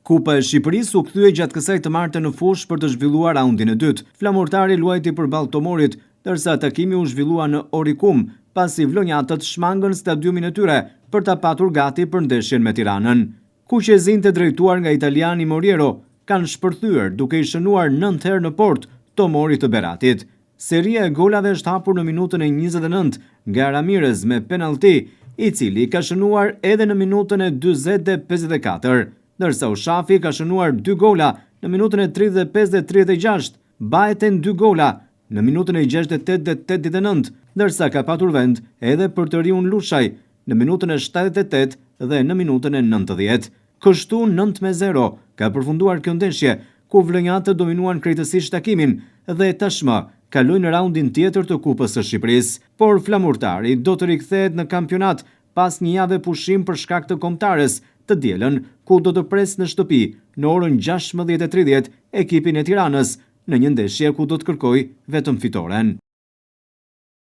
Kupa e Shqipërisë u kthye gjatë kësaj të martë në fushë për të zhvilluar raundin e dytë. Flamurtari luajti përballë Tomorit, ndërsa takimi u zhvillua në Orikum, pasi vlonjatët shmangën stadiumin e tyre për ta patur gati për ndeshjen me Tiranën. Kuqezinjtë drejtuar nga italiani Moriero kanë shpërthyer duke i shënuar 9 herë në port Tomorit të Beratit. Seria e golave është hapur në minutën e 29 nga Ramirez me penalti, i cili ka shënuar edhe në minutën e 40 dhe 54, ndërsa Ushafi ka shënuar 2 gola në minutën e 35 dhe 36, Bajten 2 gola në minutën e 68 dhe 89, ndërsa ka patur vend edhe për të Riun Lushaj në minutën e 78 dhe në minutën e 90. Kështu 9-0 ka përfunduar kjo ndeshje, ku vlonjatët dominuan krejtësisht takimin dhe tashmë kalojnë në raundin tjetër të Kupës së Shqipërisë, por flamurtari do të rikthehet në kampionat pas një jave pushim për shkak të kombëtares të dielën, ku do të presë në shtëpi në orën 16:30 ekipin e Tiranës në një ndeshje ku do të kërkojë vetëm fitoren.